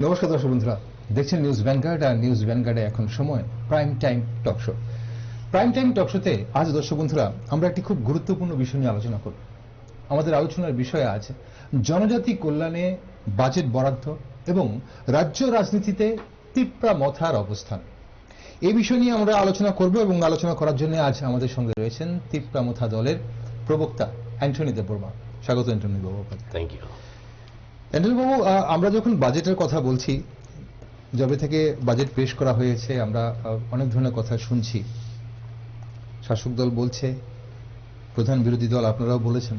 নমস্কার দর্শক বন্ধুরা, দেখছেন নিউজ ভ্যানগার্ড। আর নিউজ ভ্যানগার্ডে এখন সময় prime time talk show. Prime time talk শোতে আজ দর্শক বন্ধুরা আমরা একটি খুব গুরুত্বপূর্ণ বিষয় নিয়ে আলোচনা করব। আমাদের আলোচনার বিষয় আছে জনজাতি কল্যাণে বাজেট বরাদ্দ এবং রাজ্য রাজনীতিতে তিপ্রা মথার অবস্থান। এই বিষয় নিয়ে আমরা আলোচনা করব এবং আলোচনা করার জন্য আজ আমাদের সঙ্গে রয়েছেন তিপ্রা মথা দলের প্রবক্তা অ্যান্টনি দেববর্মা। স্বাগত Antony Babu. Thank you. Antony বাবু, আমরা যখন বাজেটের কথা বলছি, যবে থেকে বাজেট পেশ করা হয়েছে আমরা অনেক ধরনের কথা শুনছি। শাসক দল বলছে, প্রধান বিরোধী দল আপনারাও বলেছেন,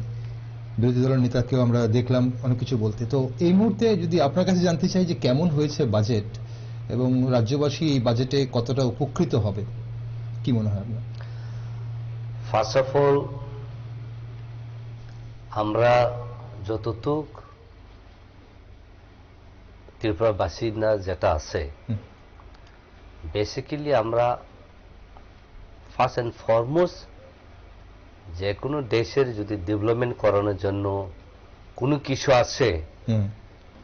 বিরোধী দলের নেতাকেও আমরা দেখলাম অনেক কিছু বলতে। তো এই মুহূর্তে যদি আপনার কাছে জানতে চাই যে কেমন হয়েছে বাজেট এবং রাজ্যবাসী এই বাজেটে কতটা উপকৃত হবে, কি মনে হয় আপনার? ফার্স্ট অফ অল, আমরা যতটুক ত্রিপুরাবাসী না যেটা আছে, বেসিক্যালি আমরা ফার্স্ট অ্যান্ড ফরমোস্ট যে কোনো দেশের যদি ডেভেলপমেন্ট করানোর জন্য কোনো কিছু আছে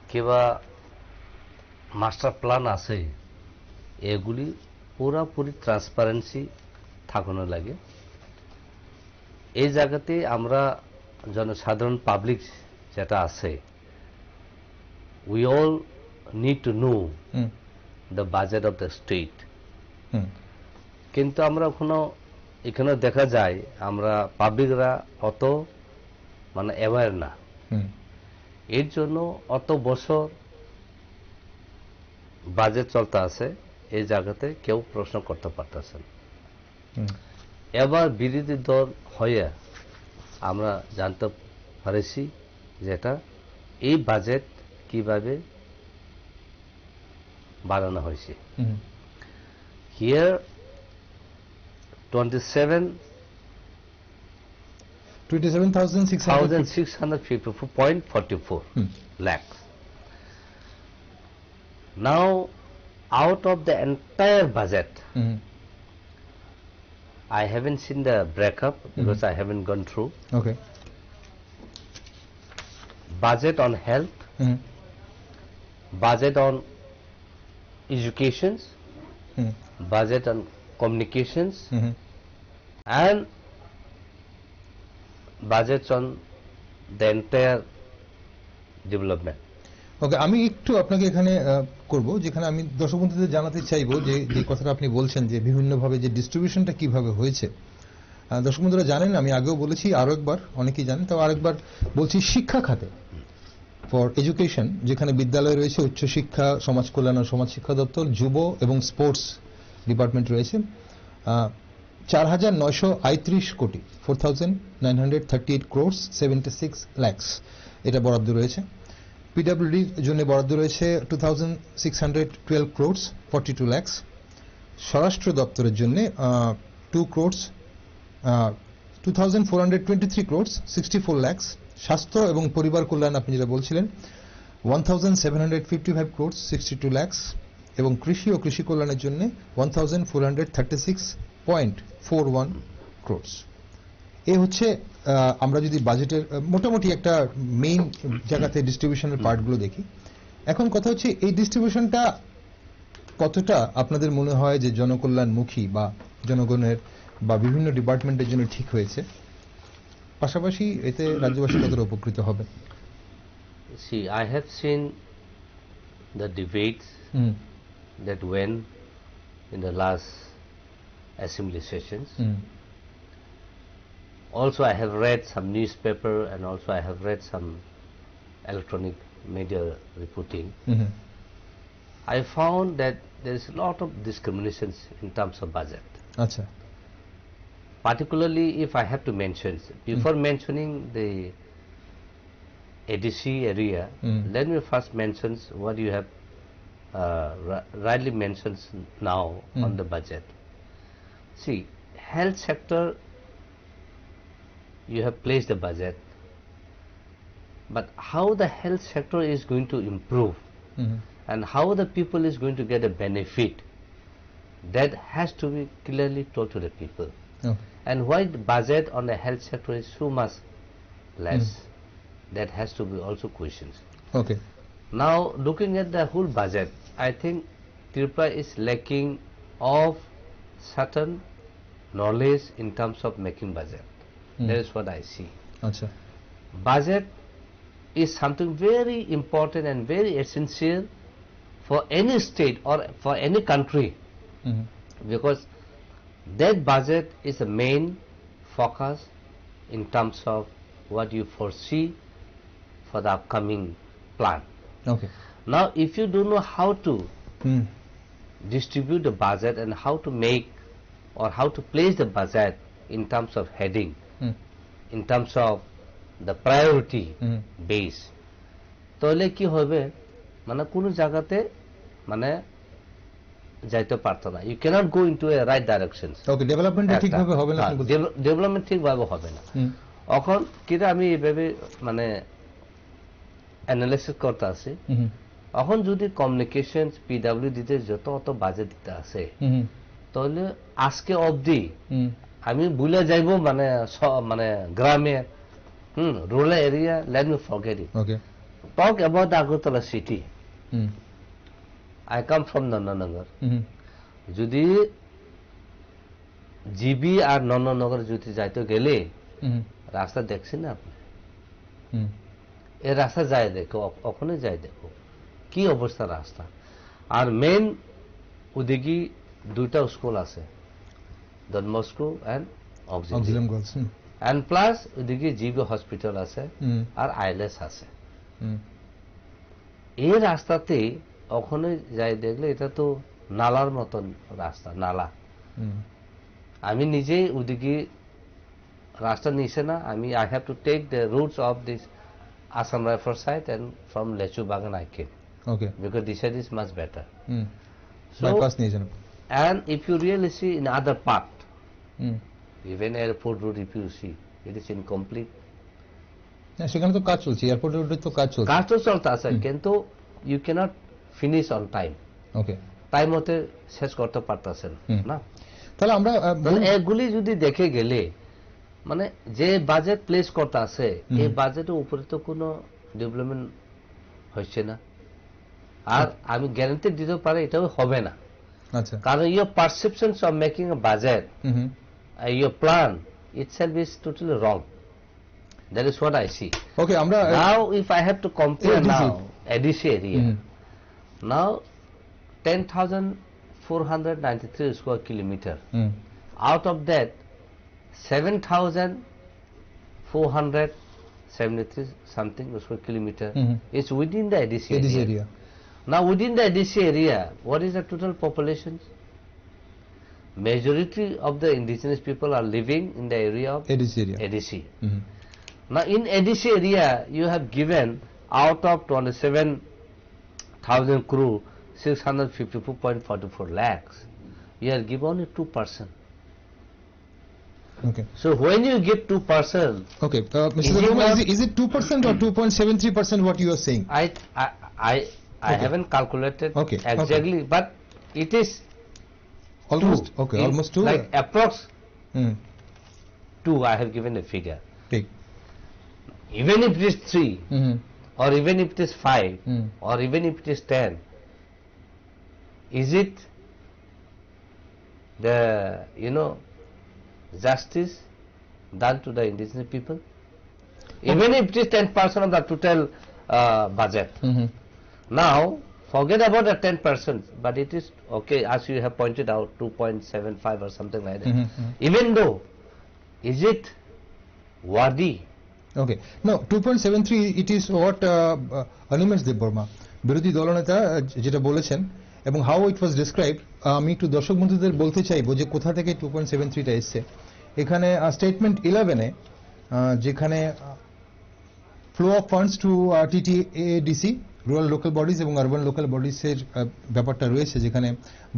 কিংবা মাস্টার প্ল্যান আছে, এগুলি পুরাপুরি ট্রান্সপারেন্সি থাকানো লাগে। এই জায়গাতে আমরা জনসাধারণ পাবলিক যেটা আছে, we all need to know the budget of the state. কিন্তু আমরা এখানে দেখা যায় আমরা পাবলিকরা অত অ্যাওয়ার না। এর জন্য অত বছর বাজেট চলতে আছে, এই জায়গাতে কেউ প্রশ্ন করতে পারতেছে না। এবার বিরোধী দল হয়ে আমরা জানতে পারেছি যেটা এই বাজেট কিভাবে বাড়ানো হয়েছে। Here 27,654.44 lakhs. Now, out of the entire budget, I haven't seen the breakup because I haven't gone through. Okay. Budget on health, budget on education, budget on communications, and budgets on the entire development. ওকে, আমি একটু আপনাকে এখানে করব, যেখানে আমি দর্শক বন্ধুদের জানাতে চাইবো যে কথাটা আপনি বলছেন যে বিভিন্নভাবে যে ডিস্ট্রিবিউশনটা কিভাবে হয়েছে। দর্শক বন্ধুরা জানেন, আমি আগেও বলেছি, আরো একবার অনেকেই জানেন, তো আরেকবার বলছি, শিক্ষা খাতে ফর এডুকেশন, যেখানে বিদ্যালয় রয়েছে, উচ্চশিক্ষা, সমাজ কল্যাণ ও সমাজ শিক্ষা দপ্তর, যুব এবং স্পোর্টস ডিপার্টমেন্ট রয়েছে, 4,938 কোটি 4,938 crores 76 lakhs এটা বরাদ্দ রয়েছে। পিডব্লিউডির জন্য বরাদ্দ রয়েছে 2,612 crores 42 lakhs। স্বরাষ্ট্র দপ্তরের জন্য 2,423 crores 64 lakhs। স্বাস্থ্য এবং পরিবার কল্যাণ আপনি যেটা বলছিলেন 1,755 crores 62 lakhs। এবং কৃষি ও কৃষি কল্যাণের জন্য 1,436.41 crores। এই হচ্ছে আমরা যদি বাজেটের মোটামুটি একটা মেইন জায়গাতে ডিস্ট্রিবিউশনের পার্টগুলো দেখি। এখন কথা হচ্ছে, এই ডিস্ট্রিবিউশনটা কতটা আপনাদের মনে হয় যে জনকল্যাণমুখী বা জনগণের বা বিভিন্ন ডিপার্টমেন্টের জন্য ঠিক হয়েছে, পাশাপাশি এতে রাজ্যবাসী কতটা উপকৃত হবে? See, I have seen the debates that went in the last assembly sessions. Also, I have read some newspaper and also I have read some electronic media reporting. I found that there is a lot of discriminations in terms of budget. Achha. Particularly if I have to mention, before mentioning the ADC area, let me first mention what you have rightly mentioned now on the budget. See, health sector, you have placed the budget, but how the health sector is going to improve and how the people is going to get a benefit, that has to be clearly told to the people. And why the budget on the health sector is so much less, that has to be also questioned. Okay. Now, looking at the whole budget, I think Tripura is lacking of certain knowledge in terms of making budget. That is what I see. আচ্ছা Budget is something very important and very essential for any state or for any country, because that budget is the main focus in terms of what you foresee for the upcoming plan. Okay Now, if you don't know how to distribute the budget and how to make or how to place the budget in terms of heading, in terms of the priority base, তাহলে কি হবে, মানে কোন জায়গাতে মানে যাইতে পারতো না। You can't go into a right direction. Okay development ঠিকভাবে হবে না, ডেভেলপমেন্ট ঠিকভাবে হবে না। এখন কিরা আমি এইভাবে মানে অ্যানালাইসিস করতে আছি, এখন যদি কমিউনিকেশন পিডব্লিউ দিতে যত অত বাজেট দিতে আছে, তাহলে আজকে অবধি আমি ভুলে যাইব মানে মানে গ্রামে rural area, let me forget it. Okay talk about Agartala city, I come from Nandannagar. যদি জিবি আর নন্দননগর যদি যাইতে গেলে রাস্তা দেখছেন না আপনি, এই রাস্তা যায় দেখো, ওখানে যাই দেখো কি অবস্থা রাস্তা। আর মেন ওদিকে দুইটা স্কুল আছে, Don Bosco and Auxilium girls, and plus ওদিকে জিবি হসপিটাল আছে আর আইএলএস আছে। এই রাস্তাতে ওখানে যাই দেখলে এটা তো নালার মতন রাস্তা, নালা। আমি নিজেই ওদিকে রাস্তা নিছে না, আমি I have to take the routes of this Assam Rifle site, and from Lechu Bagan I came. Okay. Because this side is much better. So, bypass near. and if you really see in other part, even airport road, if you see, it is incomplete. সেখানে তো কাজ চলছে, airport রোডে তো কাজ চলছে। কাজ তো চলতে আছে, কিন্তু you cannot finish on time. Okay. Time মতে শেষ করতে পারতেছেন না। তাহলে আমরা এগুলি যদি দেখে গেলে মানে যে বাজেট প্লেস করতে আছে, এই বাজেটের উপরে তো কোনো ডেভেলপমেন্ট হচ্ছে না। আর আমি গ্যারান্টি দিতে পারি এটাও হবে না। আচ্ছা, কারণ your perceptions of making a budget, your plan itself is totally wrong. That is what I see. Okay, আমরা now if I have to compare now ADC area, now 10,493 square kilometer, out of that 7,473 something square kilometer is within the ADC area. Now within the ADC area, what is the total population? Majority of the indigenous people are living in the area of ADC area. ADC. Now in ADC area, you have given out of 27,000 crore 654.44 lakhs. You are given only 2%. Okay. So when you give 2%, okay, Mr. Dogma, is it 2% or 2.73% what you are saying? I haven't calculated exactly, but it is almost almost 2. Like approx 2. I have given a figure. Big. Even if it is 3, or even if it is 5, or even if it is 10, is it the justice done to the indigenous people? Even if it is 10% of the total budget. Now, forget about the 10%, but it is okay, as you have pointed out, 2.75 or something like that. Even though, is it worthy? Okay, no, 2.73 it is what Animesh Debbarma, বিরোধী দলনেতা যেটা বলেছেন, এবং how it was described. আমি একটু দর্শক বন্ধুদের বলতে চাইবো যে কোথা থেকে 2.73টা এসছে। এখানে স্টেটমেন্ট 11-এ যেখানে flow of funds two TTADC, rural local bodies এবং আরবান লোকাল বডিজের ব্যাপারটা রয়েছে, যেখানে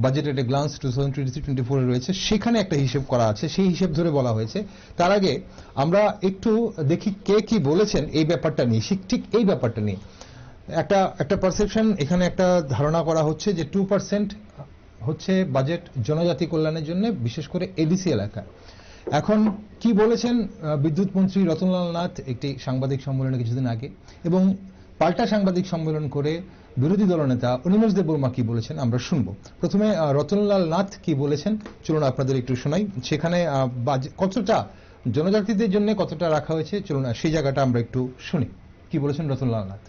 বাজেট এট এ গ্লান্স 2023-24 রয়েছে, সেখানে একটা হিসেব করা আছে, সেই হিসেব ধরে বলা হয়েছে। তার আগে আমরা একটু দেখি কে কি বলেছেন এই ব্যাপারটা নিয়ে, ঠিক এই ব্যাপারটা নিয়ে। একটা পারসেপশন, এখানে একটা ধারণা করা হচ্ছে যে 2% হচ্ছে বাজেট জনজাতি কল্যাণের জন্য, বিশেষ করে এডিসি এলাকায়। এখন কি বলেছেন বিদ্যুৎ মন্ত্রী রতনলাল নাথ একটি সাংবাদিক সম্মেলনে কিছুদিন আগে, এবং পাল্টা সাংবাদিক সম্মেলন করে বিরোধী দলনেতা অনিমেষ দেববর্মা কি বলেছেন আমরা শুনবো। প্রথমে রতনলাল নাথ কি বলেছেন চলুন আপনাদের একটু শোনাই। সেখানে কতটা জনজাতিদের জন্য কতটা রাখা হয়েছে চলুন সেই জায়গাটা আমরা একটু শুনি কি বলেছেন রতনলাল নাথ।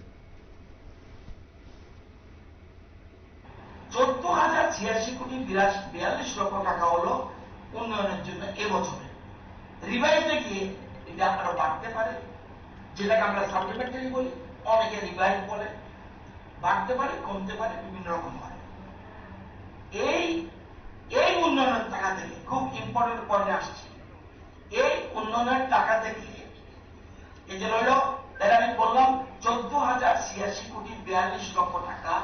14,086 কোটি 42 লক্ষ টাকা হলো উন্নয়নের জন্য এবছরে। রিভাইজে গিয়ে এটা আরো বাড়তে পারে, যেটাকে আমরা সাপ্লিমেন্টারি বলি, অনেকে রিভাইজ বলে, বাড়তে পারে, কমতে পারে, বিভিন্ন রকম হয়। এই উন্নয়নের টাকা থেকে খুব ইম্পর্টেন্ট পয়েন্টে আসছে। এই উন্নয়নের টাকা থেকে এই যে রইল, আমি বললাম 14,086 কোটি 42 লক্ষ টাকা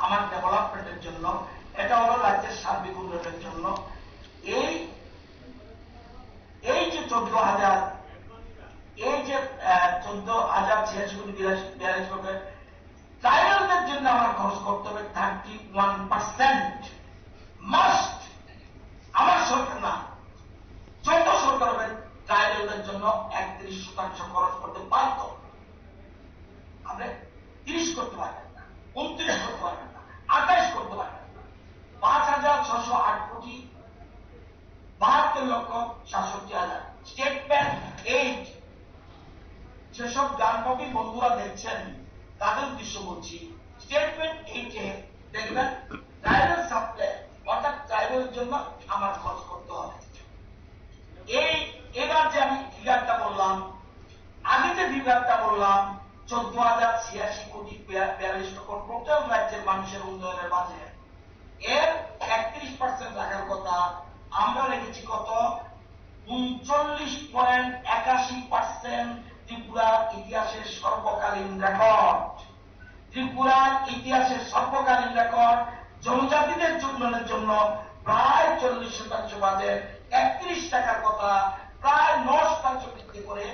আমার ডেভেলপমেন্টের জন্য, এটা হলো রাজ্যের সার্বিক উন্নয়নের জন্য। এই যে 14,086 কোটি 42 লক্ষ ট্রাইবালদের জন্য আমার খরচ করতে হবে 31%। মাস্ট, আমার সরকার না, যত সরকার হবে ট্রাইবালদের জন্য 31% খরচ করতে বাধ্য। আপনি 30 করতে পারবেন না, 29 করতে পারবেন না, 28 করতে পারবেন না। 5,608 কোটি 72 লক্ষ 67 হাজার। স্টেটমেন্ট 8, যেসব গ্রামপতি বন্ধুরা দেখছেন তাদের উদ্দেশ্য বলছি, স্টেটমেন্ট 8-এ দেখবেন ট্রাইবাল সাপ্লাই, অর্থাৎ ট্রাইবালের জন্য আমার খরচ করতে হবে। এবার যে আমি ফিগারটা বললাম, আগে যে ফিগারটা বললাম 14,086 কোটি 42 লক্ষ টোটাল রাজ্যের মানুষের উন্নয়নের বাজেট, এর 31% রাখার কথা, আমরা রেখেছি কত? 39.81% ত্রিপুরার ইতিহাসের সর্বকালীন রেকর্ড। ত্রিপুরার ইতিহাসের সর্বকালীন রেকর্ড। জনজাতিদের উন্নয়নের জন্য প্রায় 40% বাজেট, 31 টাকার কথা প্রায় 9% বৃদ্ধি করে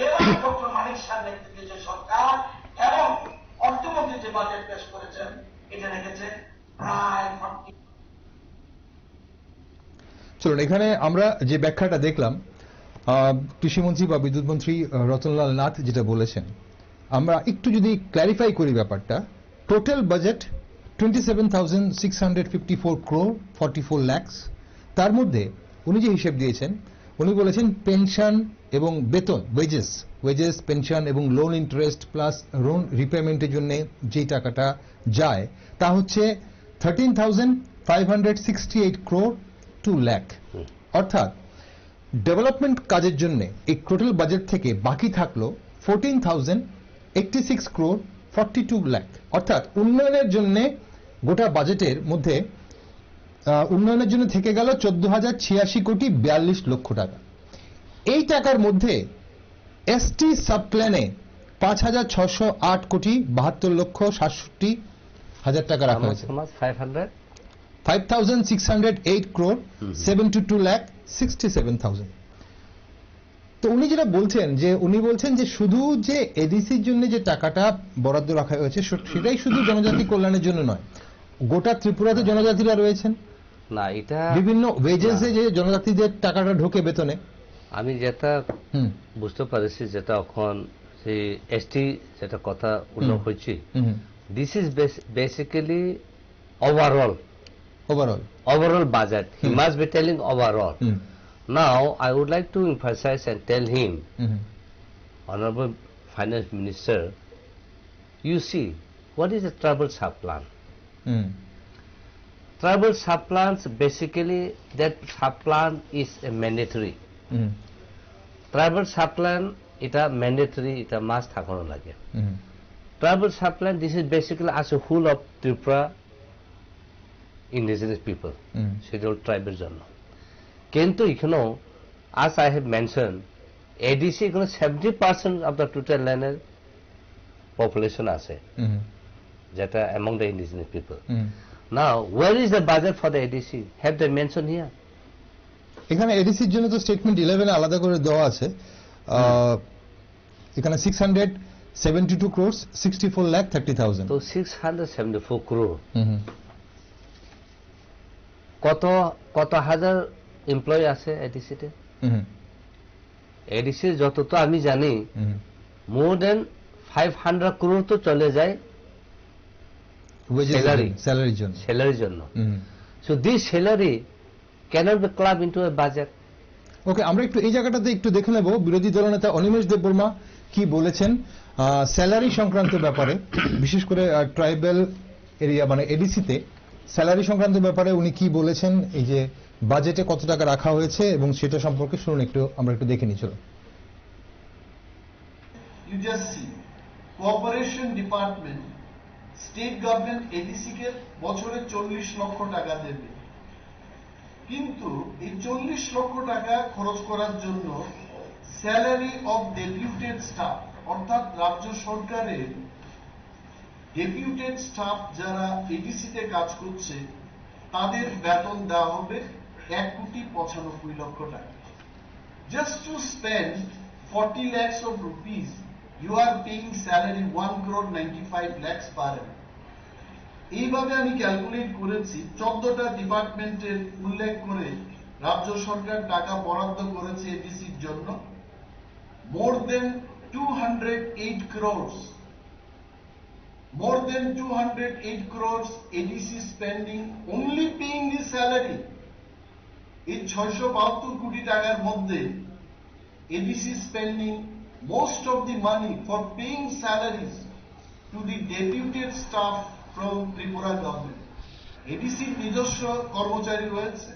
এবার ডক্টর মানিক শাহর নেতৃত্বে যে সরকার এবং অর্থমন্ত্রী যে বাজেট পেশ করেছেন, এটা রেখেছে প্রায় 40। চলুন এখানে আমরা যে ব্যাখ্যাটা দেখলাম কৃষিমন্ত্রী বা বিদ্যুৎ মন্ত্রী রতনলাল নাথ যেটা বলেছেন, আমরা একটু যদি ক্ল্যারিফাই করি ব্যাপারটা, টোটাল বাজেট 27,654 crore 44 lakhs। তার মধ্যে উনি যে হিসেব দিয়েছেন, উনি বলেছেন পেনশন এবং বেতন, ওয়েজেস পেনশন এবং লোন ইন্টারেস্ট প্লাস লোন রিপেমেন্টের জন্য যে টাকাটা যায় তা হচ্ছে 13,568 crore 2 lakh। অর্থাৎ ডেভেলপমেন্ট কাজের জন্য এই টোটাল বাজেট থেকে বাকি থাকলো 14,086 crore 42 lakh। অর্থাৎ উন্নয়নের জন্য গোটা বাজেটের মধ্যে উন্নয়নের জন্য থেকে গেল 14,086 কোটি 42 লক্ষ টাকা। এই টাকার মধ্যে এসটি সাবপ্ল্যানে 5,608 কোটি 72 লক্ষ 67 হাজার টাকা রাখা হয়েছে। 5,608 crore 72 lakh 67,000। তো উনি যেটা বলছেন উনি বলছেন যে শুধু যে এডিসির জন্য যে টাকাটা বরাদ্দ রাখা হয়েছে সেটাই শুধু জনজাতি কল্যাণের জন্য নয়, গোটা ত্রিপুরাতে জনজাতিরা রয়েছেন না, এটা বিভিন্ন ওয়েজেসে যে জনজাতিদের টাকাটা ঢোকে বেতনে। আমি যেটা বুঝতে পারছি, যেটা এখন সেই এসটি যেটা কথা উল্লেখ হয়েছে, this is basically overall budget. He must be telling overall. Now I would like to emphasize and tell him, Honorable Finance Minister, you see what is a tribal sub-plan. Tribal sub-plans, basically that sub-plan is a mandatory. Tribal sub-plan এটা mandatory, এটা must থাকানো লাগে। Tribal sub-plan, this is basically as a whole of Tripura indigenous people, scheduled tribal জন্য। কিন্তু এখানেও as I have mentioned, ADC এখানে 70% of the total land population আছে, যেটা among the indigenous people. Now where is the budget for the ADC? Have they mentioned here? এখানে এডিসির জন্য তো statement 11 আলাদা করে দেওয়া আছে। এখানে 672 crores 64 lakh 30,000। তো 674 crore কত হাজার এমপ্লয়ি আছে এডিসিতে? এডিসি যত তো আমি জানি মোর দেন 500 crore তো চলে যায় Salary. স্যালারির জন্য। স্যালারির জন্য। হুম। So this salary cannot be clubbed into a budget. ওকে, আমরা একটু এই জায়গাটাতে একটু দেখে নেব বিরোধী দলনেতা অনিমেষ দেববর্মা কি বলেছেন স্যালারি সংক্রান্ত ব্যাপারে, বিশেষ করে ট্রাইবাল এরিয়া মানে এডিসিতে স্যালারি সংক্রান্ত ব্যাপারে উনি কি বলেছেন, এই যে বাজেটে কত টাকা রাখা হয়েছে এবং সেটা সম্পর্কে শুনুন, আমরা একটু দেখে নিই। চলো। You just see, Cooperation Department, State Government ADC কে বছরে 40 লক্ষ টাকা দেবে, কিন্তু এই 40 লক্ষ টাকা খরচ করার জন্য স্যালারি অফ ডেপুটেড স্টাফ অর্থাৎ রাজ্য সরকারের ডেপুটেড স্টাফ যারা এডিসি তে কাজ করছে তাদের বেতন দেওয়া হবে 1,95,00,000 টাকা। Just to spend 40 lakhs of rupees, you are paying salary 1,95 lakhs per annum. এইভাবে আমি ক্যালকুলেট করেছি 14টা ডিপার্টমেন্টের উল্লেখ করে রাজ্য সরকার টাকা বরাদ্দ করেছে এডিসির জন্য more than 208 crores. More than 208 crores ADC spending only paying the salary. এই 672 কোটি টাকার মধ্যে ADC spending most of the money for paying salaries to the deputed staff from Tripura government. ADC নিজস্ব কর্মচারী রয়েছে,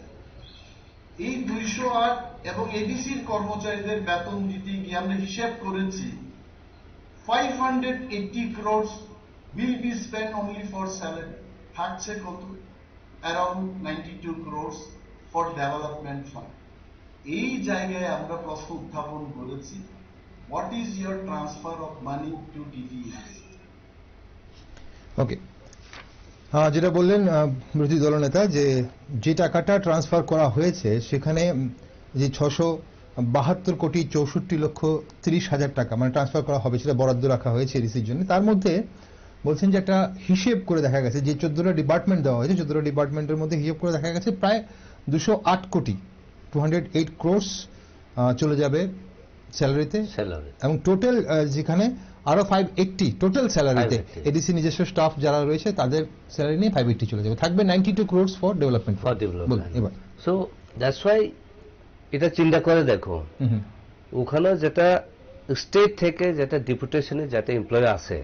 এই 208 এবং এডিসির কর্মচারীদের বেতন দিতে গিয়ে আমরা হিসাব করেছি 580 crores will be spent only for salary. থাকছে কত? Around 92 crores for development fund. এই জায়গায় আমরা প্রশ্ন উত্থাপন করেছি, what is your transfer of money to TTS? ওকে, যেটা বললেন বিরোধী দলনেতা যে টাকাটা ট্রান্সফার করা হয়েছে সেখানে যে 672 কোটি 64 লক্ষ 30 হাজার টাকা মানে ট্রান্সফার করা হবে, সেটা বরাদ্দ রাখা হয়েছে এডিসির জন্য। তার মধ্যে বলছেন যে একটা হিসেব করে দেখা গেছে যে 14টা ডিপার্টমেন্ট দেওয়া হয়েছে, 14টা ডিপার্টমেন্টের মধ্যে হিসেব করে দেখা গেছে প্রায় 208 কোটি 208 ক্রোর্স চলে যাবে স্যালারিতে, এবং টোটাল যেখানে আরো 580 টোটাল স্যালারিতে এডিসি নিজস্ব স্টাফ যারা রয়েছে তাদের স্যালারি নিয়ে 580 চলে যাবে, থাকবে 92 ক্রোর্স ফর ডেভেলপমেন্ট। এবার সো দ্যাটস ওয়াই এটা চিন্তা করে দেখো, ওখানে যেটা স্টেট থেকে যেটা ডেপুটেশনে যেটা এমপ্লয় আছে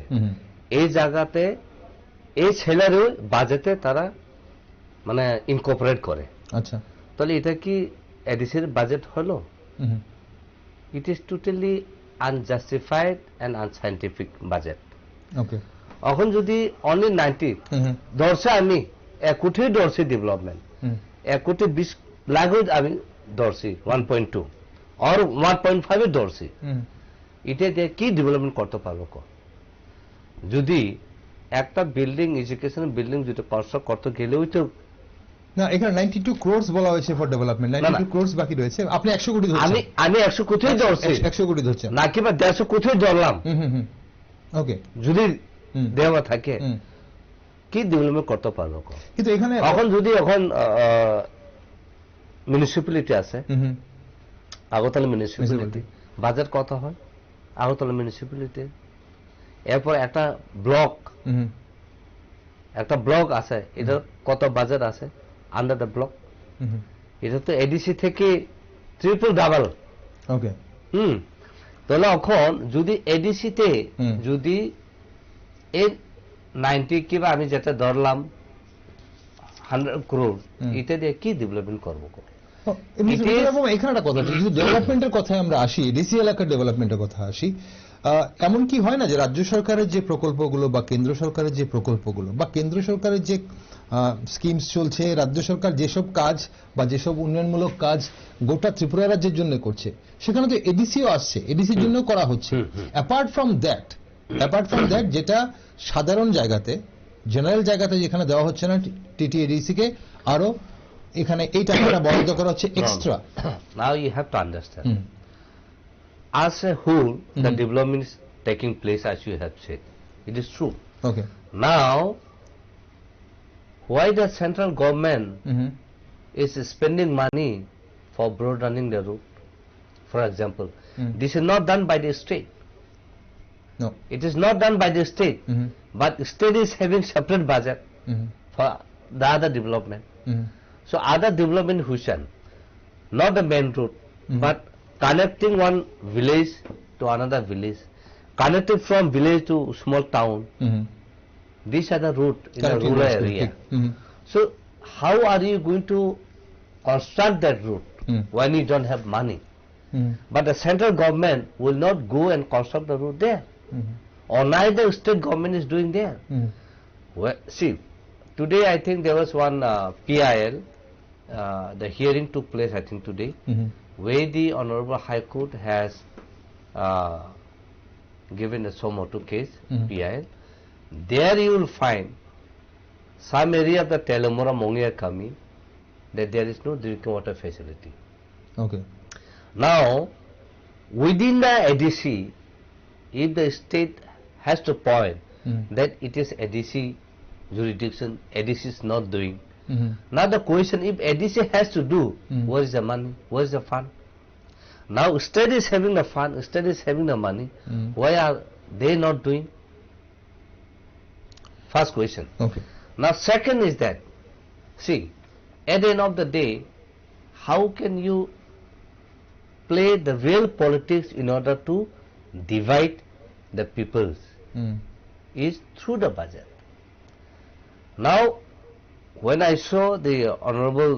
এই জায়গাতে এই স্যালারি বাজেটে তারা মানে ইনকর্পোরেট করে। আচ্ছা, তাহলে এটা কি এডিসির বাজেট হলো? It is totally unjustified and unscientific budget. Okay, এখন যদি অনলি 90 ধরছে, আমি 1 কোটি ধরছি ডেভেলপমেন্ট, 1 কোটি 20 লাখ আমি ধরছি 1.2 আর 1.5 ধরছি, এটা দিয়ে কি ডেভেলপমেন্ট করতে পারবো? যদি একটা বিল্ডিং এডুকেশন বিল্ডিং যদি কনস্ট্রাক্ট করতে গেলেও তো না, এখানে 92 ক্রোর্স বলা হয়েছে ফর ডেভেলপমেন্ট, 92 ক্রোর্স বাকি রয়েছে। আপনি 100 কোটি ধরছেন, আমি 100 কোটি ধরছি, 100 কোটি ধরছেন নাকি বা 150 কোটি ধরলাম। ওকে, যদি দেওয়া থাকে কি ডেভেলপমেন্ট করতে পারবো? কিন্তু এখানে এখন যদি এখন মিউনিসিপ্যালিটি আছে, আগরতলা মিউনিসিপ্যালিটি বাজেট কত হয়? আগরতলা মিউনিসিপ্যালিটি, এরপর একটা ব্লক আছে, এটা কত বাজেট আছে আন্ডার দ্য ব্লক? এটা তো এডিসি থেকে ট্রিপল ডাবল। ওকে, তাহলে এখন যদি এডিসিতে যদি এর 90 কিংবা আমি যেটা ধরলাম 100 crore, এটা দিয়ে কি ডেভেলপমেন্ট করবো? এখানে একটা কথা, যদি ডেভেলপমেন্টের কথায় আমরা আসি, এডিসি এলাকার ডেভেলপমেন্টের কথা আসি, এমন কি হয় না যে রাজ্য সরকারের যে প্রকল্পগুলো বা কেন্দ্র সরকারের যে প্রকল্পগুলো বা কেন্দ্র সরকারের যে স্কিমস চলছে, রাজ্য সরকার যেসব কাজ বা যেসব উন্নয়নমূলক কাজ গোটা ত্রিপুরা রাজ্যের জন্য করছে, সেখানে তো এডিসিও আসছে, এডিসির জন্য করা হচ্ছে। অ্যাপার্ট ফ্রম দ্যাট যেটা সাধারণ জায়গাতে, জেনারেল জায়গাতে যেখানে দেওয়া হচ্ছে না টিটিএডিসি কে, আরো এখানে এই টাকাটা বরাদ্দ করা হচ্ছে extra. Now you have to understand, as a whole, the development is taking place as you have said. It is true. Okay. Now, why the central government is spending money for broadening the route? For example, this is not done by the state. No. It is not done by the state, Mhm. but state is having separate budget Mhm. for the other development. Mhm. So other development Hushan, not the main road, Mhm. but connecting one village to another village, connecting from village to small town. Mhm. These are the route in a Connecting rural roads, area. Mhm. So how are you going to construct that route Mm. when you don't have money? Mhm. But the central government will not go and construct the route there, Mhm. or neither state government is doing there. Mhm. Well, see, today I think there was one PIL, the hearing took place I think today, Mhm. where the Honorable High Court has given a Somoto case, Mhm. PIL. There you will find some area of the Telemora Mongia Kami that there is no drinking water facility. Okay. Now, within the ADC, if the state has to point Mhm. that it is ADC jurisdiction, ADC is not doing. Mhm. Now the question, if ADC has to do, Mm. where is the money? Where is the fund? Now state is having the fund, state is having the money. Mm. Why are they not doing? First question. Okay. Now second is that, see, at the end of the day, how can you play the real politics in order to divide the peoples? Mhm. Is through the budget. Now, when I saw the Honorable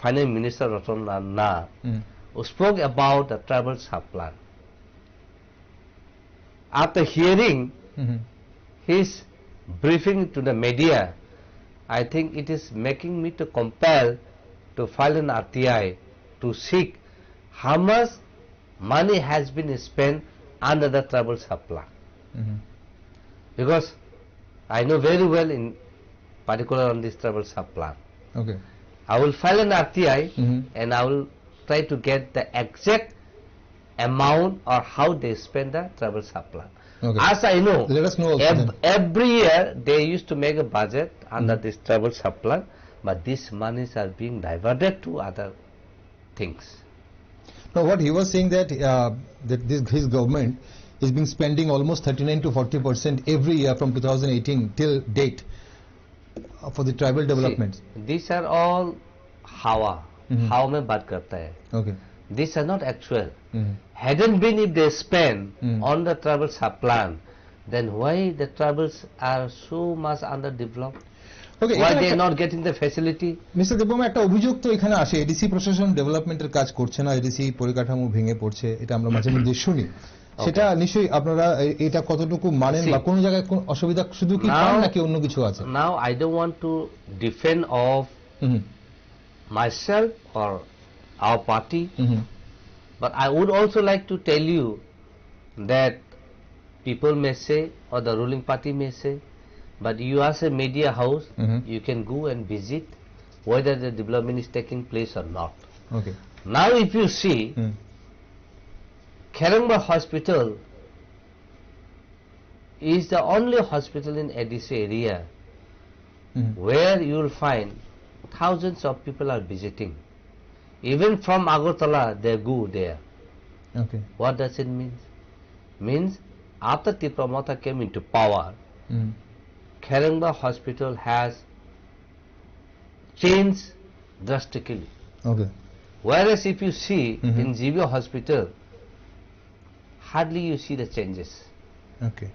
Finance Minister Ratan Nana Mhm. who spoke about the travel sub-plan, after hearing Mhm. his briefing to the media, I think it is making me to compel to file an RTI to seek how much money has been spent under the travel sub-plan. Mhm. Because I know very well in particular on this travel sub-plan. Okay. I will file an RTI Mhm. and I will try to get the exact amount or how they spend the travel sub-plan. Okay. As I know, Let us know also then. every year they used to make a budget under this travel sub-plan, but these monies are being diverted to other things. Now, what he was saying that his government is been spending almost 39 to 40% every year from 2018 till date for the tribal developments. See, these are all hawa. Mhm. Hawa mein baat karta hai. Okay. These are not actual. Mhm. Hadn't been if they spend Mm. on the travel sub-plan, then why the tribals are so much underdeveloped? Okay. Why এখানে they are একটা- not getting the facility? Mister Debbarma, একটা অভিযোগ তো এখানে আসে, ADC প্রশাসন ডেভেলপমেন্টের কাজ করছে না, এডিসি পরিকাঠামো ভেঙে পড়ছে, এটা আমরা মাঝে মধ্যে শুনি। সেটা নিশ্চয়ই আপনারা এটা কতটুকু মানেন বা কোন জায়গায় কোন অসুবিধা শুধু কি পান নাকি অন্য কিছু আছে? Now I don't want to defend of hmm myself or our party, hmm but I would also like to tell you that people may say or the ruling party may say, but you as a media house, Mhm. you can go and visit whether the development is taking place or not. Okay Now if you see, hmm Kherangba Hospital is the only hospital in ADC area hmm where you will find thousands of people are visiting. Even from Agartala they go there. Okay What does it mean? Means after Tipramata came into power, hmm Kherangba Hospital has changed drastically. Okay Whereas if you see Mhm. in GBO Hospital, hardly you see the changes. Okay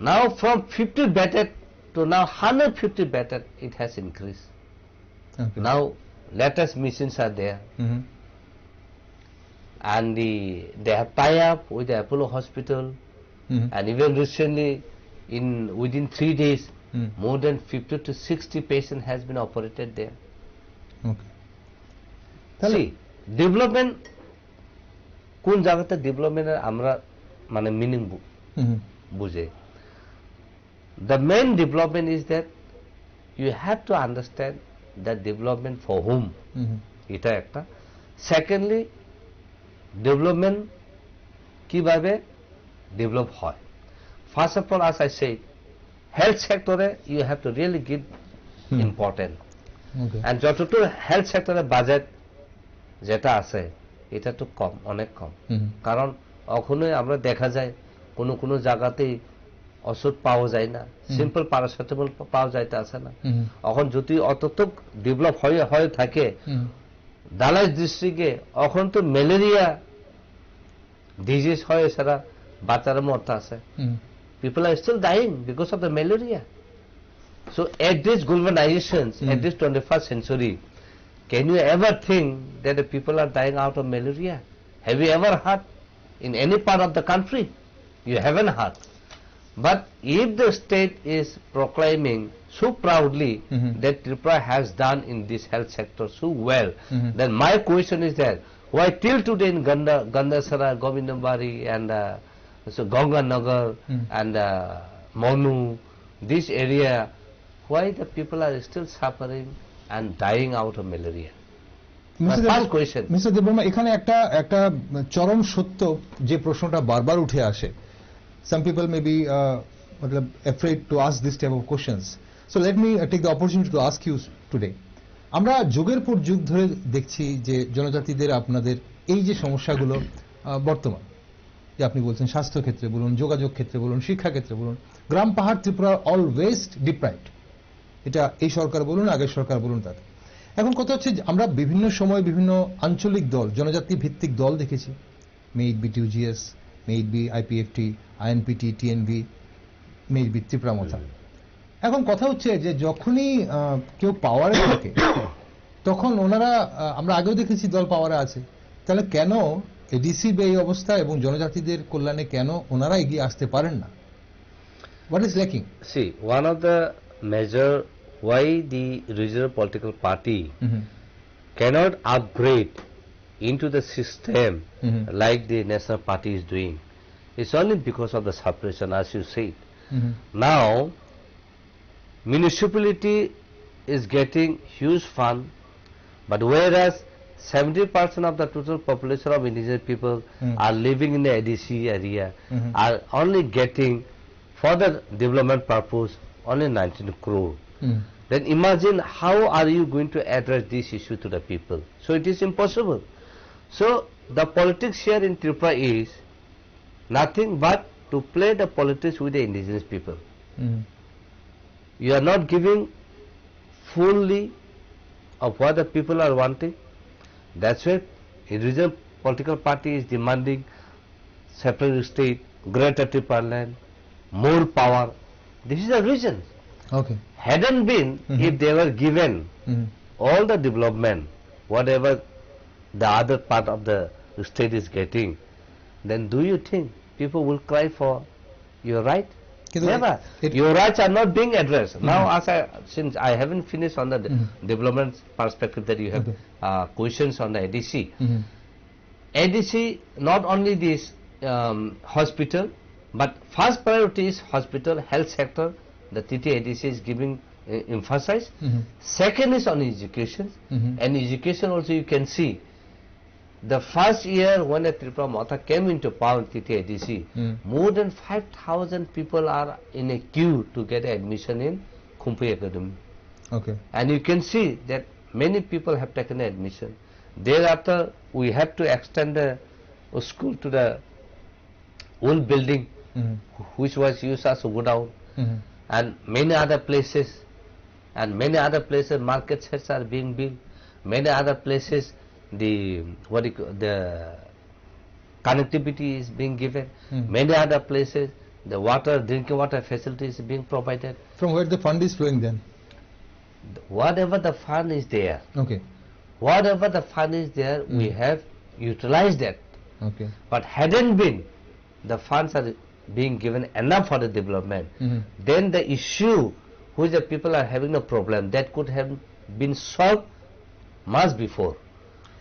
Now from 50 bedded to now 150 bedded, it has increased. Okay Now latest machines are there, hmm and they have tie up with the Apollo Hospital, hmm and even recently within 3 days hmm more than 50 to 60 patients has been operated there. ওকে তাহলে See, development কোন জায়গাতে ডেভেলপমেন্টের আমরা মানে meaning হুম বুঝে। The main development is that you have to understand that development for whom, হুম এটা একটা। Secondly, development কিভাবে ডেভেলপ হয়। First of all, as I said, health sector you have to really give hmm important. Okay And যতটুকু health সেক্টরে budget যেটা আছে এটা তো কম, অনেক কম। হুম কারণ কখনোই আমরা দেখা যায় কোনো জায়গাতেই ওষুধ পাওয়া যায় না, সিম্পল প্যারাসিটামল পাওয়া যাইতে আসে না। এখন যদি অতটুক ডেভেলপ হয়ে থাকে দালাই ডিস্ট্রিক্টে, এখন তো ম্যালেরিয়া ডিজিজ হয়, সারা বাচ্চারা মরতে আছে। People are still dying because of the malaria. So at this globalization, at this 21st century, can you ever think that the people are dying out of malaria? Have you ever heard in any part of the country? You haven't heard. But if the state is proclaiming so proudly that Tripura has done in this health sector so well, then my question is that why till today in Gandasara, Govindambari and so Ganganagar and Monu, this area, why the people are still suffering and dying out of malaria? My first question. Mister Debbarma, এখানে একটা চরম সত্য যে প্রশ্নটা বারবার উঠে আসে, some people may be afraid to ask this type of questions, so let me take the opportunity to ask you today. আমরা যুগের পর যুগ ধরে দেখছি যে জনজাতিদের আপনাদের এই যে সমস্যাগুলো বর্তমান, যে আপনি বলছেন স্বাস্থ্য ক্ষেত্রে বলুন, যোগাযোগ ক্ষেত্রে বলুন, শিক্ষা ক্ষেত্রে বলুন, গ্রাম পাহাড় ত্রিপুরা অলওয়েজ ডিপ্রাইভড, এটা এই সরকার বলুন, আগের সরকার বলুন, তাতে এখন কথা হচ্ছে আমরা বিভিন্ন সময় বিভিন্ন আঞ্চলিক দল, জনজাতি ভিত্তিক দল দেখেছি, may it be TUJS, may it be IPFT, INPT, TNV, may it be Tripura Motha. এখন কথা হচ্ছে যে যখনই কেউ পাওয়ারে থাকে তখন ওনারা, আমরা আগেও দেখেছি দল পাওয়ারে আছে, তাহলে কেন এডিসি এই অবস্থা এবং জনজাতিদের কল্যাণে কেন ওনারা এগিয়ে আসতে পারেন না? What is lacking? See, one of the measure why the regional political party cannot upgrade into the system like the national party is doing, it's only because of the suppression, as you said. Now, municipality is getting huge fund, but whereas 70% of the total population of indigenous people are living in the ADC area, are only getting for the development purpose only 19 crore. Then imagine how are you going to address this issue to the people? So it is impossible. So the politics here in Tripura is nothing but to play the politics with the indigenous people. You are not giving fully of what the people are wanting. That's why a regional political party is demanding separate state, greater Tripura land, more power. This is the reason. Okay. Hadn't been if they were given all the development, whatever the other part of the state is getting, then do you think people will cry for your right? Never. Your rights are not being addressed. Now, since I haven't finished on the development perspective that you have questions on the ADC. ADC, not only this hospital, but first priority is hospital, health sector, the TT ADC is giving emphasis. Second is on education, and education also you can see. The first year when the Tripura Motha came into power, TT ADC, more than 5,000 people are in a queue to get admission in Khumpi Academy. Okay. And you can see that many people have taken admission. Thereafter, we have to extend the school to the old building, which was used as a godown, and many other places. And many other places, market sets are being built. Many other places, the connectivity is being given. Many other places, the drinking water facility is being provided. From where the fund is flowing then? Whatever the fund is there. Okay. Whatever the fund is there, we have utilized that. Okay. But hadn't been, the funds are being given enough for the development, then the issue which the people are having a problem, that could have been solved much before.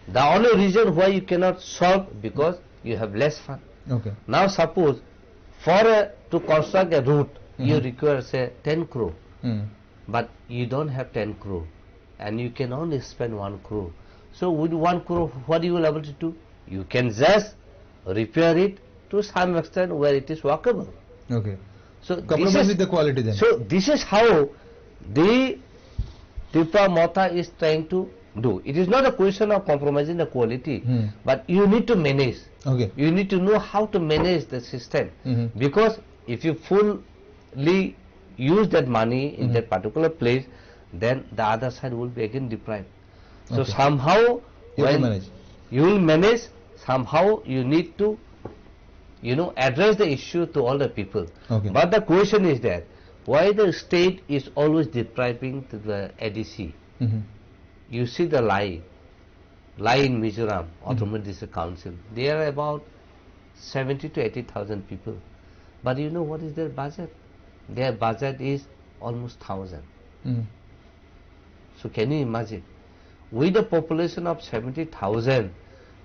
The only reason why you cannot solve, because you have less fund. Okay. Now suppose to construct a route, you require say 10 crore, but you don't have 10 crore, and you can only spend 1 crore. So with 1 crore, what you will able to do? You can just repair it to some extent where it is workable. Okay. So compromise with the quality then. So this is how the Tripura Motha is trying to do. It is not a question of compromising the quality, but you need to manage. Okay. You need to know how to manage the system, because if you fully use that money in that particular place, then the other side will be again deprived. So Okay. somehow You have to when manage. you will manage, somehow you need to, address the issue to all the people. Okay. But the question is that why the state is always depriving to the ADC. You see the lie in Mizoram Autonomous District Council. There are about 70 to 80,000 people. But you know what is their budget? Their budget is almost 1,000. So can you imagine? With a population of 70,000,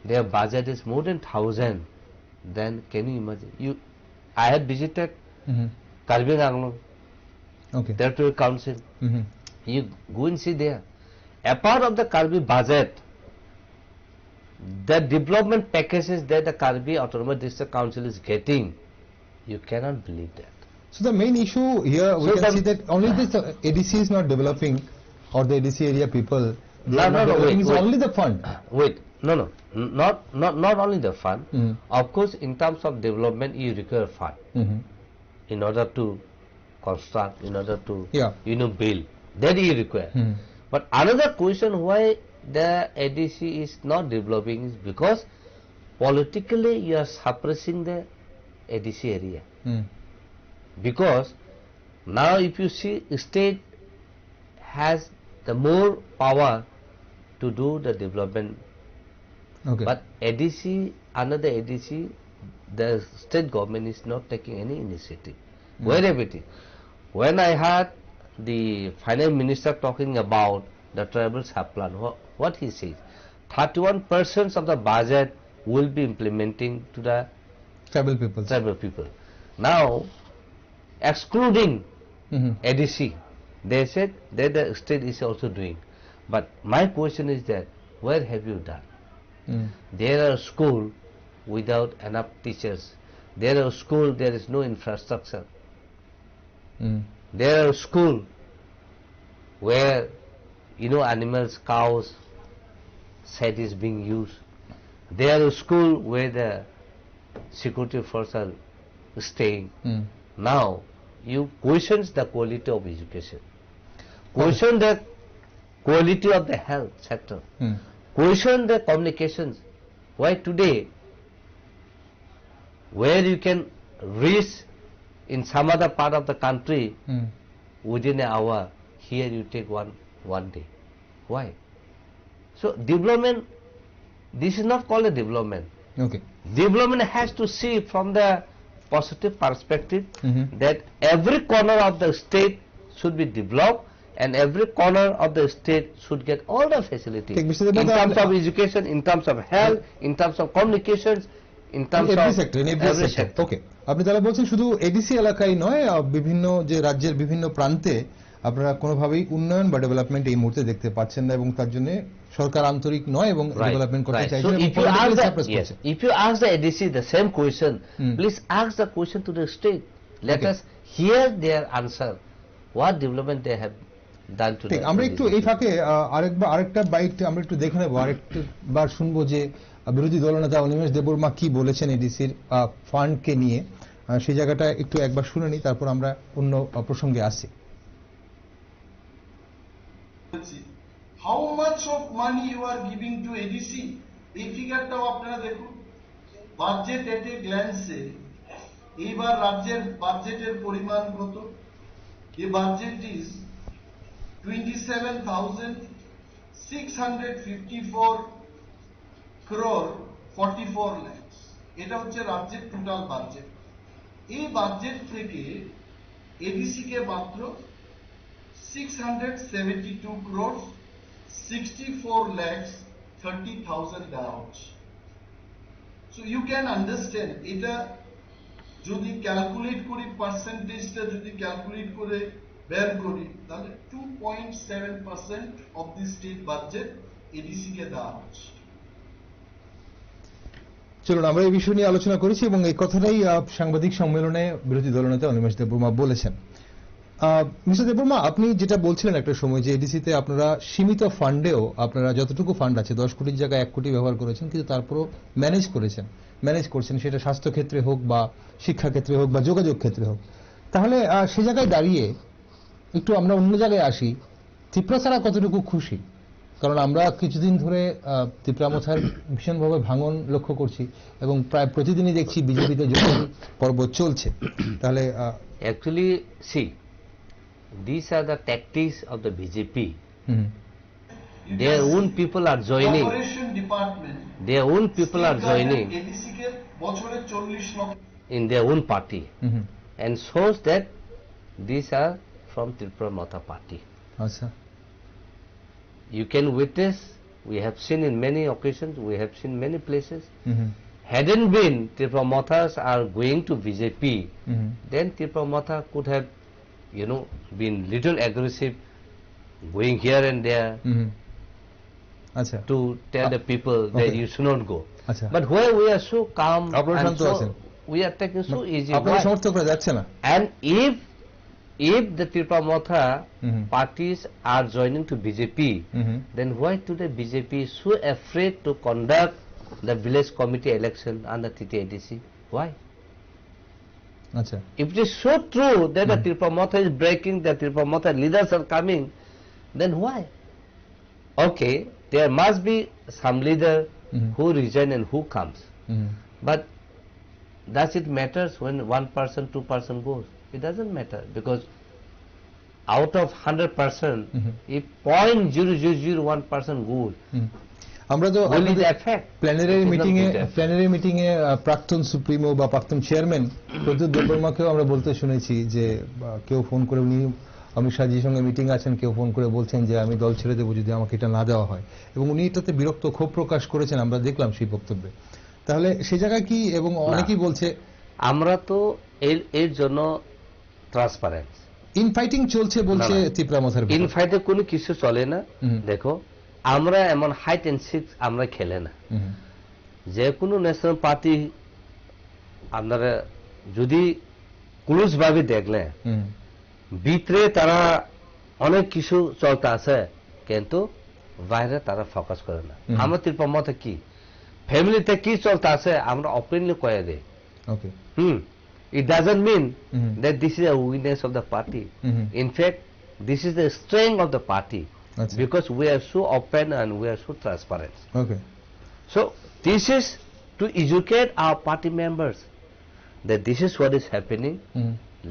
their budget is more than 1,000. Then can you imagine? I have visited Karbi Anglong Okay. Territorial Council. You go and see there. Apart of the Karbi budget, the development packages that the Karbi Autonomous District Council is getting, you cannot believe that. So the main issue here, we So can the- see that only this ADC is not developing, or the ADC area people. they No, are no, not no, developing. wait, It's wait. only the fund. Wait, no, not only the fund. Of course, in terms of development, you require fund in order to construct, in order to Yeah. build. That you require. But another question why the ADC is not developing is because politically you are suppressing the ADC area. Because now if you see, state has the more power to do the development. Okay. But ADC, under the ADC, the state government is not taking any initiative. Wherever it is. When I heard the finance minister talking about the tribal sub-plan, what he says, 31% of the budget will be implementing to the Tribal people. tribal people. Now, excluding ADC, they said that the state is also doing. But my question is that, where have you done? There are schools without enough teachers. There are schools, there is no infrastructure. There are schools where, animals, cows, shed is being used. There are schools where the security forces are staying. Now, you question the quality of education. Question the quality of the health sector. Question the communications. Why today, where you can reach in some other part of the country within an hour, here you take one day. Why? So development, this is not called a development. Okay. Development has to see from the positive perspective that every corner of the state should be developed and every corner of the state should get all the facilities Take Mr. in Debata, terms of education, in terms of health, in terms of communications, in terms every of sector, in every sector. ওকে, আপনি তাহলে বলছেন শুধু ADC এলাকায় নয়, বিভিন্ন যে রাজ্যের বিভিন্ন প্রান্তে আপনারা কোনোভাবেই উন্নয়ন বা ডেভেলপমেন্ট এই মুহূর্তে দেখতে পাচ্ছেন না, এবং তার জন্য সরকার আন্তরিক নয় এবং ডেভেলপমেন্ট করতে right. চাইছেন So এবং if you ask politically the, suppress yes, করছে। if you ask the ADC the same question, please ask the question to the state. Let Okay. us hear their answer. What development they have done to ঠিক, the আমরা একটু এই ADC. ফাঁকে আরেকটা byte আমরা একটু দেখে নেবো, আরেকবার শুনবো যে বিরোধী দলনেতা অনিমেষ দেববর্মা কি বলেছেন এডিসির ফান্ডকে নিয়ে। সেই জায়গাটা একটু একবার শুনে নিই, তারপর আমরা অন্য প্রসঙ্গে আসি। How much of money you are giving to ADC? এই ফিগারটাও আপনারা দেখুন। বাজেট এট এ গ্ল্যান্সে এইবার রাজ্যের বাজেটের পরিমাণ কত? এই বাজেট ইজ 27,654 crore 44 lakhs। এটা হচ্ছে রাজ্যের টোটাল বাজেট। এই বাজেট থেকে এডিসি কে মাত্র 672 crores 64 lakhs 30,000 দেওয়া হচ্ছে। So you can understand, এটা যদি ক্যালকুলেট করি, পার্সেন্টেজটা যদি ক্যালকুলেট করে বের করি, তাহলে 2.7% of the state budget ADC কে দেওয়া হচ্ছে। চলুন আমরা এই বিষয় নিয়ে আলোচনা করেছি এবং এই কথাটাই সাংবাদিক সম্মেলনে বিরোধী দলনেতা অনিমেষ দেববর্মা বলেছেন। মিস্টার দেববর্মা, আপনি যেটা বলছিলেন একটা সময় যে এডিসিতে আপনারা সীমিত ফান্ডেও আপনারা যতটুকু ফান্ড আছে 10 কোটির জায়গায় 1 কোটি ব্যবহার করেছেন, কিন্তু তারপরও ম্যানেজ করছেন, সেটা স্বাস্থ্য ক্ষেত্রে হোক বা শিক্ষা ক্ষেত্রে হোক বা যোগাযোগ ক্ষেত্রে হোক। তাহলে সে জায়গায় দাঁড়িয়ে একটু আমরা অন্য জায়গায় আসি, ত্রিপুরা ছাড়া কতটুকু খুশি? কারণ আমরা কিছুদিন ধরে ত্রিপুরামথার ভীষণভাবে ভাঙন লক্ষ্য করছি এবং প্রায় প্রতিদিনই দেখছি বিজেপিতে জমি পর্ব চলছে। তাহলে Actually, see, these are the tactics of the BJP. Their own people are joining. Corporation department Their own people are joining ADC কে বছরে 40 লক্ষ in their own party, and shows that these are from Tripura Matha party. আচ্ছা, You can witness. We have seen in many occasions. We have seen many places. Hadn't been Tripura Mathas are going to BJP, then Tripura Matha could have, been little aggressive, going here and there আচ্ছা, to tell the people that Okay. you should not go. আচ্ছা। But where we are so calm আপনারা and শান্ত আছেন। so we are taking so easy. আপনারা Why? সমর্থকরা যাচ্ছে না। And if the Tripura Matha parties are joining to BJP, then why today BJP is so afraid to conduct the village committee election under TTIDC? Why? আচ্ছা, If it is so true that the Tripura Matha is breaking, the Tripura Matha leaders are coming, then why? Okay, there must be some leader who resign and who comes. But does it matters when 1%, 2% goes? It doesn't matter, because out of 100%, if 0.0001% goes, আমরা তো will it affect? Plenary It is not meeting going to A affect. প্রাক্তন supremo বা প্রাক্তন chairman Pradyut দেববর্মাকেও আমরা বলতে শুনেছি যে কেউ ফোন করে, উনি অমিত শাহজির সঙ্গে মিটিং আছেন, কেউ ফোন করে বলছেন যে আমি দল ছেড়ে দেবো যদি আমাকে এটা না দেওয়া হয়, এবং উনি এটাতে বিরক্ত, ক্ষোভ প্রকাশ করেছেন, আমরা দেখলাম সেই বক্তব্যে। তাহলে সে জায়গায় কি, এবং অনেকেই বলছে আমরা তো এর জন্য ট্রান্সপারেন্স, ইনফাইটিং চলছে বলছে ত্রিপুরা মাথার। ইনফাইটে কোনো কিছু চলে না। দেখো, আমরা এমন হাইট এন্ড সিক আমরা খেলে না। যে কোনো ন্যাশনাল পার্টি আপনারা যদি ক্লোজ ভাবে দেখলে ভিতরে তারা অনেক কিছু চলতে আছে, কিন্তু বাইরে তারা ফোকাস করে না। আমরা ত্রিপুরা মাথা কি ফ্যামিলিতে কি চলতে আছে আমরা ওপেনলি কয়ে দেই। ওকে, It doesn't mean that this is a weakness of the party. In fact, this is the strength of the party, because we are so open and we are so transparent. Okay. So this is to educate our party members that this is what is happening.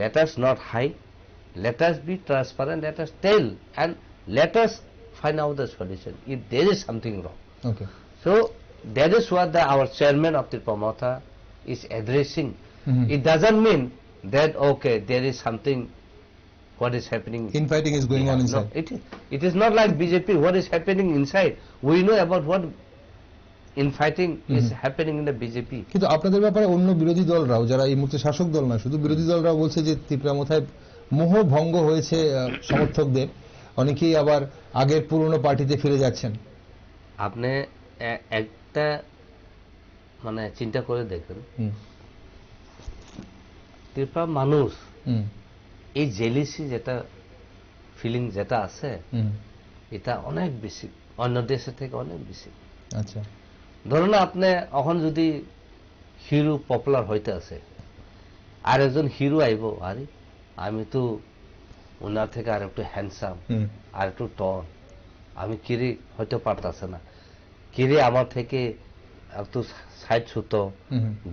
Let us not hide. Let us be transparent. Let us tell, and let us find out the solution if there is something wrong. Okay. So that is what our chairman of Tripura Matha is addressing. It doesn't mean that okay, there is something what is happening. Infighting is going on inside. No, it is not like BJP. What is happening inside? We know about what infighting is happening in the BJP. কিন্তু আপনাদের ব্যাপারে অন্য বিরোধী দলরাও, যারা এই মুহূর্তে শাসক দল না, শুধু বিরোধী দলরাও বলছে যে ত্রিপুরা মাথায় মোহ ভঙ্গ হয়েছে সমর্থকদের, অনেকেই আবার আগের পুরনো পার্টিতে ফিরে যাচ্ছেন। আপনি একটা মানে চিন্তা করে দেখেন, ত্রিপুরা মানুষ এই জেলিসি যেটা ফিলিং যেটা আছে, এটা অনেক বেশি, অন্য দেশের থেকে অনেক বেশি। আচ্ছা, ধরুন আপনি এখন যদি হিরো পপুলার হইতে আছে, আর একজন হিরো আইব, আরে আমি তো ওনার থেকে আর একটু হ্যান্ডসাম, আর একটু টন, আমি কিরে হইতে পারতাছে না, কিরে আমার থেকে একটু সাইড সুতো,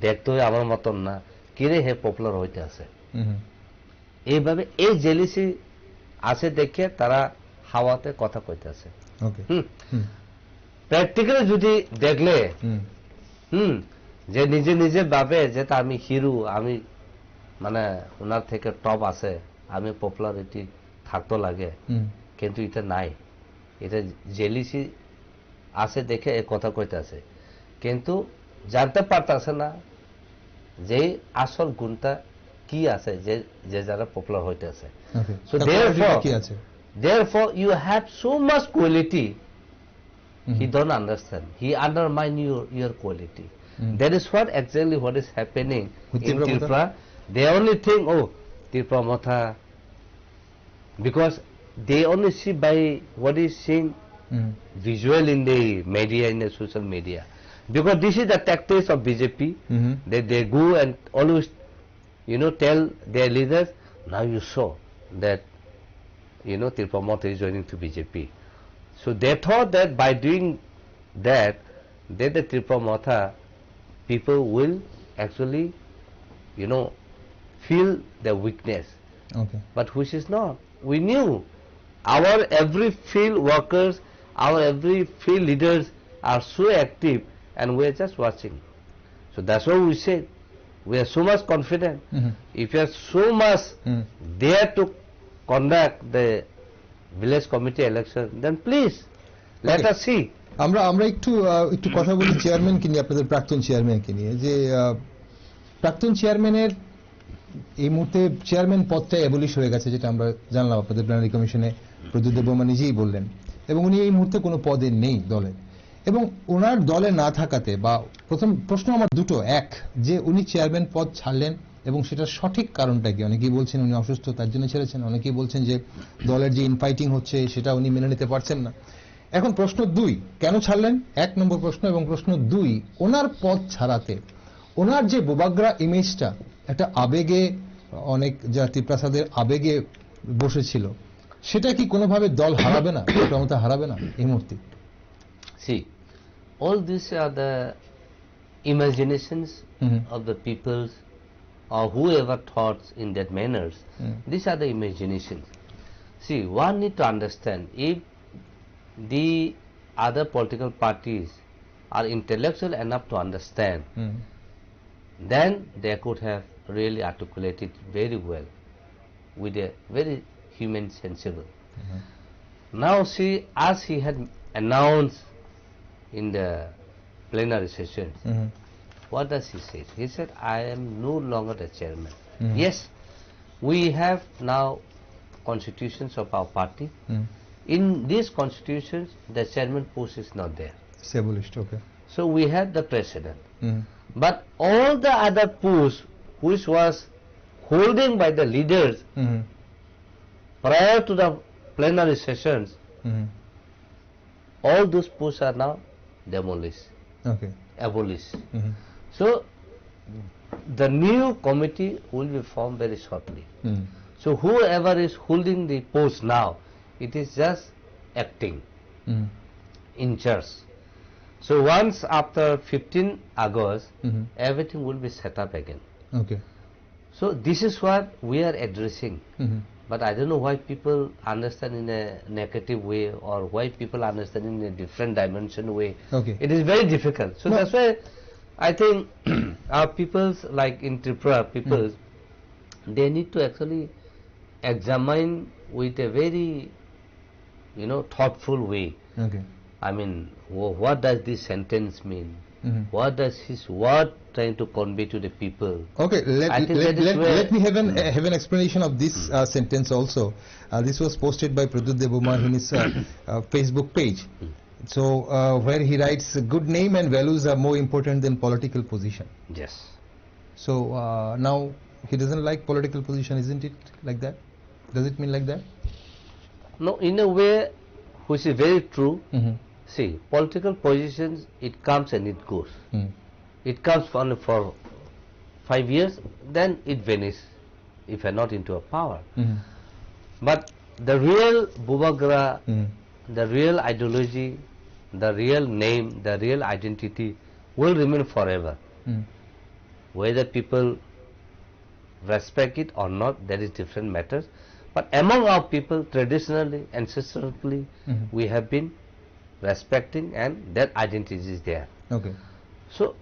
দেখতে আমার মতন না, কিরে হে পপুলার হইতে আছে। এইভাবে এই জেলিসি আছে দেখে তারা হাওয়াতে কথা কইতে আছে। প্র্যাকটিক্যালি যদি দেখলে যে নিজে নিজে ভাবে যে আমি হিরো, আমি মানে ওনার থেকে টপ আছে, আমি পপুলারিটি থাকতো লাগে, কিন্তু এটা নাই, এটা জেলিসি আছে দেখে এই কথা কইতে আছে, কিন্তু জানতে পারতেছে না যে আসল গুণটা কি আছে, যে যারা পপুলার হইতে আছে। So therefore you have so much quality, he don't understand, he undermine your quality. That is what exactly what is happening in Tripura. They only think, oh, Tripura Matha because they only see by what is seeing visual in the media, in the social media. Because this is the tactics of BJP. That they go and always, tell their leaders, now you saw that, Tirupam Matha is joining to BJP. So they thought that by doing that, then the Tirupam Matha people will actually, feel the weakness. Okay. But which is not. We knew our every field workers, our every field leaders are so active, and we are just watching. So that's why we said we are so much confident. If you are so much there to conduct the village committee election, then please let Okay. us see. আমরা একটু কথা বলি চেয়ারম্যানকে নিয়ে, আপনাদের প্রাক্তন চেয়ারম্যানকে নিয়ে, যে প্রাক্তন চেয়ারম্যানের এই মুহূর্তে চেয়ারম্যান পদটা অ্যাবলিশ হয়ে গেছে, যেটা আমরা জানলাম আপনাদের প্ল্যানারি কমিশনে প্রদ্যুৎ দেববর্মা নিজেই বললেন, এবং উনি এই মুহূর্তে কোনো পদে নেই দলে, এবং ওনার দলে না থাকাতে, বা প্রথম প্রশ্ন আমার দুটো, এক যে উনি চেয়ারম্যান পদ ছাড়লেন এবং সেটার সঠিক কারণটা কি? অনেকেই বলছেন উনি অসুস্থ তার জন্য ছেড়েছেন, অনেকেই বলছেন যে দলের যে ইনফাইটিং হচ্ছে সেটা উনি মেনে নিতে পারছেন না। এখন প্রশ্ন দুই, কেন ছাড়লেন, এক নম্বর প্রশ্ন। এবং প্রশ্ন দুই, ওনার পদ ছাড়াতে ওনার যে বোবাগ্রা ইমেজটা একটা আবেগে, অনেক জাতি প্রসাদের আবেগে বসেছিল, সেটা কি কোনোভাবে দল হারাবে না, ক্ষমতা হারাবে না এই মুহূর্তে? See, all these are the imaginations of the peoples or whoever thoughts in that manners. These are the imaginations. See, one need to understand, if the other political parties are intellectual enough to understand, then they could have really articulated very well with a very human sensible. Now see, as he had announced in the plenary sessions, what does he say? He said, I am no longer the chairman. Yes, we have now constitutions of our party. In these constitutions, the chairman post is not there. Established, okay. So we have the president. But all the other posts which was holding by the leaders prior to the plenary sessions, all those posts are now demolished, Okay. abolished. So the new committee will be formed very shortly. So whoever is holding the post now, it is just acting in charge. So once after 15 August, everything will be set up again. Okay. So this is what we are addressing. But I don't know why people understand in a negative way, or why people understand in a different dimension way. Okay. It is very difficult. So No. that's why I think our peoples, like in Tripura peoples, they need to actually examine with a very, thoughtful way. Okay. I mean, what does this sentence mean? What does his word trying to convey to the people? Okay, I think that is where- let me have an explanation of this sentence also. This was posted by Pradyut Debbarma in his Facebook page. So where he writes, good name and values are more important than political position. Yes. So now he doesn't like political position, isn't it like that? Does it mean like that? No, in a way which is very true. See, political positions, it comes and it goes. It comes only for 5 years, then it vanishes if you are not into a power. But the real Bubagra, the real ideology, the real name, the real identity will remain forever. Whether people respect it or not, that is different matters. But among our people, traditionally, ancestrally, we have been respecting, and that identity is there. Okay. So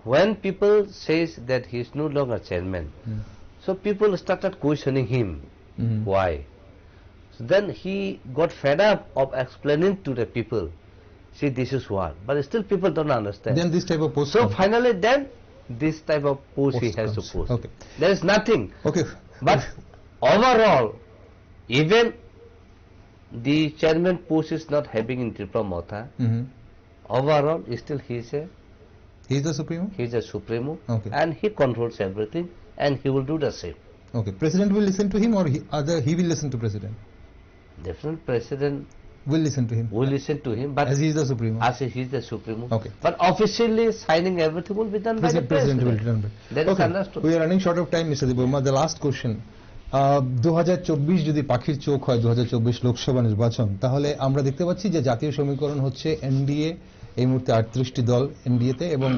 when people says that he is no longer chairman, so people started questioning him. Why? So then he got fed up of explaining to the people, see, this is what, but still people don't understand. Then this type of post. So comes. finally then this type of post he Post has to comes. post. Okay. There is nothing. Okay. But overall, even the chairman post is not having in Tripura Matha, overall still he is He is the supremo. a supremo, Okay. and he controls everything, and he will do the same. Okay, president will listen to him, or he will listen to president? Definitely president Will listen to him will listen to him, but as he is the supremo. as he is the supremo. Okay. But officially signing everything will be done by the President will president. return. That is Okay, understood. we are running short of time, Mr. Debbarma. The last question. 2024 যদি পাখির চোখ হয় 2024 লোকসভা নির্বাচন, তাহলে আমরা দেখতে পাচ্ছি যে জাতীয় সমীকরণ হচ্ছে এনডিএ এই মুহূর্তে 38টি দল এনডিএতে এবং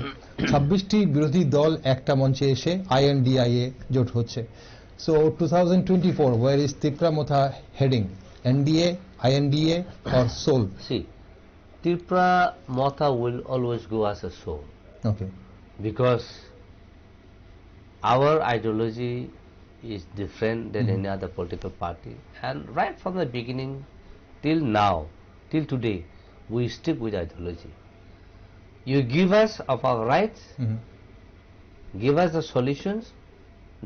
26টি বিরোধী দল একটা মঞ্চে এসে আইএনডিআইএ জোট হচ্ছে। So 2024 where is Tipra Motha heading? NDA, আইএনডিএ or soul? See, Tripura Motha will always go as a soul, okay, because our ideology is different than any other political party, and right from the beginning till now, till today, we stick with ideology. You give us of our rights, give us the solutions,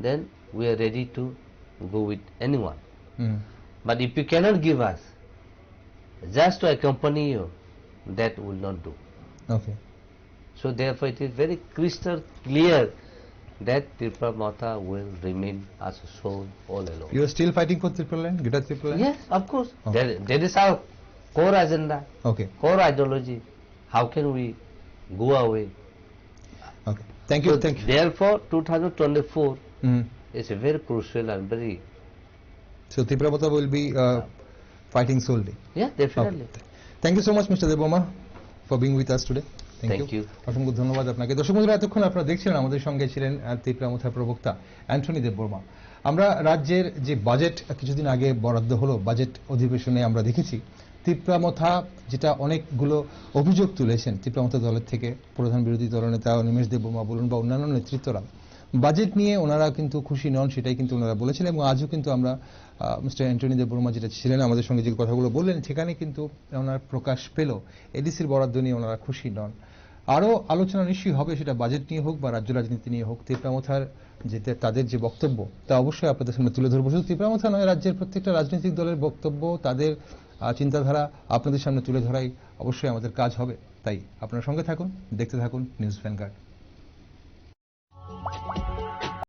then we are ready to go with anyone. But if you cannot give us just to accompany you, that will not do. Okay, So therefore it is very crystal clear that Tripura Motha will remain as a soul all alone. you are still fighting for triple line, Greater Triple Line? Yes, of course. Okay. That is our core agenda, Okay, core ideology. How can we go away? okay. Thank you, So thank you. therefore 2024 Mhm. is a very crucial and very, So Tripura will be fighting solely. yeah, definitely. Okay. Thank you so much, Mr. Debbarma, for being with us today. Thank you. অসংখ্য ধন্যবাদ আপনাকে। দর্শক বন্ধুরা, এতক্ষণ আপনারা দেখছিলেন আমাদের সঙ্গে ছিলেন ত্রিপুরামথার প্রবক্তা অ্যান্টনি দেববর্মা। আমরা রাজ্যের যে বাজেট কিছুদিন আগে বরাদ্দ হলো, বাজেট অধিবেশনে আমরা দেখেছি ত্রিপুরামথা যেটা অনেকগুলো অভিযোগ তুলেছেন ত্রিপুরামথা দলের থেকে, প্রধান বিরোধী দলনেতা নিমেশ দেববর্মা বলুন বা অন্যান্য নেতৃত্বরা, বাজেট নিয়ে ওনারা কিন্তু খুশি নন, সেটাই কিন্তু ওনারা বলেছেন। এবং আজও কিন্তু আমরা মিস্টার অ্যান্টনি দেববর্মা যেটা ছিলেন আমাদের সঙ্গে যে কথাগুলো বললেন, সেখানে কিন্তু ওনার প্রকাশ পেল এডিসির বরাদ্দ নিয়ে ওনারা খুশি নন। আরও আলোচনা নিশ্চয়ই হবে, সেটা বাজেট নিয়ে হোক বা রাজ্য রাজনীতি নিয়ে হোক। ত্রিপুরামথার যেতে তাদের যে বক্তব্য তা অবশ্যই আপনাদের সামনে তুলে ধরবো। শুধু ত্রিপুরামথা নয়, রাজ্যের প্রত্যেকটা রাজনৈতিক দলের বক্তব্য, তাদের চিন্তাধারা আপনাদের সামনে তুলে ধরাই অবশ্যই আমাদের কাজ হবে। তাই আপনার সঙ্গে থাকুন, দেখতে থাকুন নিউজ ভ্যানগার্ড।